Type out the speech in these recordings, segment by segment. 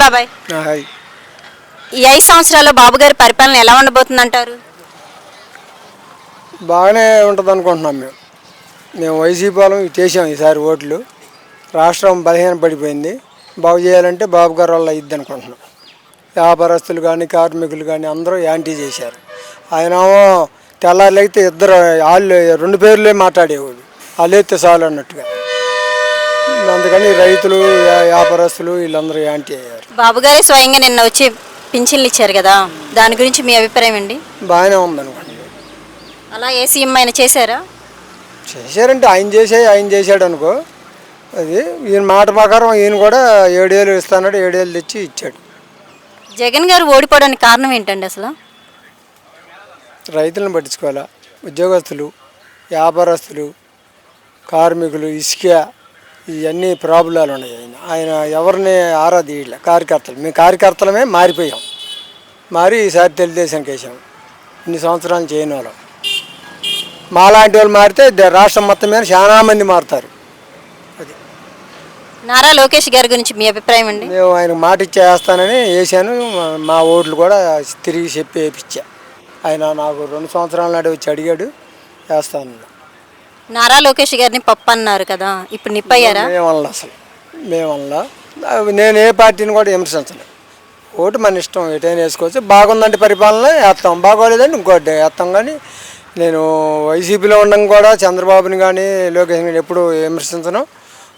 బాబాయ్. హాయ్. ఈ 5 సంవత్సరాల్లో బాబు గారి పరిపాలన ఎలా ఉండబోతుందంటారు? బాగానే ఉంటుంది అనుకుంటున్నాం మేము వైసీపీ వాళ్ళం చేసాం ఈసారి ఓట్లు. రాష్ట్రం బలహీన పడిపోయింది. బాగు చేయాలంటే బాబు గారు వల్ల అయ్యిద్ది అనుకుంటున్నాం. వ్యాపారస్తులు కానీ కార్మికులు కానీ అందరూ యాంటీ చేశారు. ఆయనేమో తెల్లారులైతే ఇద్దరు వాళ్ళు 2 పేర్లే మాట్లాడేవాడు, వాళ్ళు ఎత్తే చాలు అన్నట్టుగా. అందుకని రైతులు వ్యాపారస్తులు వీళ్ళందరూ యాంటీ అయ్యారు. బాబు గారే స్వయంగా నిన్న వచ్చి పింఛన్లు ఇచ్చారు కదా, దాని గురించి మీ అభిప్రాయం అండి? బాగానే ఉందనుకోండి. అలా ఏ సీఎం ఆయన చేశారా? చేశారంటే ఆయన చేశాడు అనుకో. అది ఈయన మాట ప్రకారం ఈయన కూడా 7 ఏళ్ళు ఇస్తాడు, 7 ఏళ్ళు తెచ్చి ఇచ్చాడు. జగన్ గారు ఓడిపోవడానికి కారణం ఏంటండి అసలు? రైతులను పట్టించుకోవాలా, ఉద్యోగస్తులు, వ్యాపారస్తులు, కార్మికులు, ఇసుక, ఇవన్నీ ప్రాబ్లాలు ఉన్నాయి. ఆయన ఎవరిని ఆరాధీయలే. కార్యకర్తలు మేము కార్యకర్తలమే మారిపోయాం. మారి ఈసారి తెలుగుదేశానికి వేసాం. ఇన్ని సంవత్సరాలు చేయని వాళ్ళం. మాలాంటి వాళ్ళు మారితే రాష్ట్రం మొత్తం మీద చాలా మంది మారుతారు. అది నారా లోకేష్ గారి గురించి మీ అభిప్రాయం అండి? మేము ఆయన మాట ఇచ్చేస్తానని వేసాను. మా ఓట్లు కూడా తిరిగి చెప్పి వేయించా. ఆయన నాకు 2 సంవత్సరాల నాడు వచ్చి అడిగాడు, వేస్తాను. నారా లోకేష్ గారిని పప్పు అన్నారు కదా, ఇప్పుడు నిప్పయ్యారా? మేమల్లా నేను ఏ పార్టీని కూడా విమర్శించను. ఓటు మన ఇష్టం, ఎటైనా వేసుకోవచ్చు. బాగుందంటే పరిపాలన వేస్తాం, బాగోలేదంటే ఇంకోటి వేస్తాం. కానీ నేను వైసీపీలో ఉండడం కూడా చంద్రబాబుని కానీ లోకేష్ కానీ ఎప్పుడు విమర్శించను.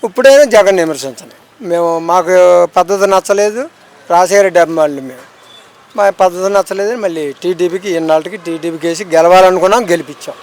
ఇప్పుడైనా జగన్ విమర్శించను. మాకు పద్ధతి నచ్చలేదు. రాజశేఖర రెడ్డి అభిమానులు మేము. మా పద్ధతి నచ్చలేదు. మళ్ళీ టీడీపీకి ఇన్నాళ్ళకి టీడీపీకి వేసి గెలవాలనుకున్నాం, గెలిపించాం.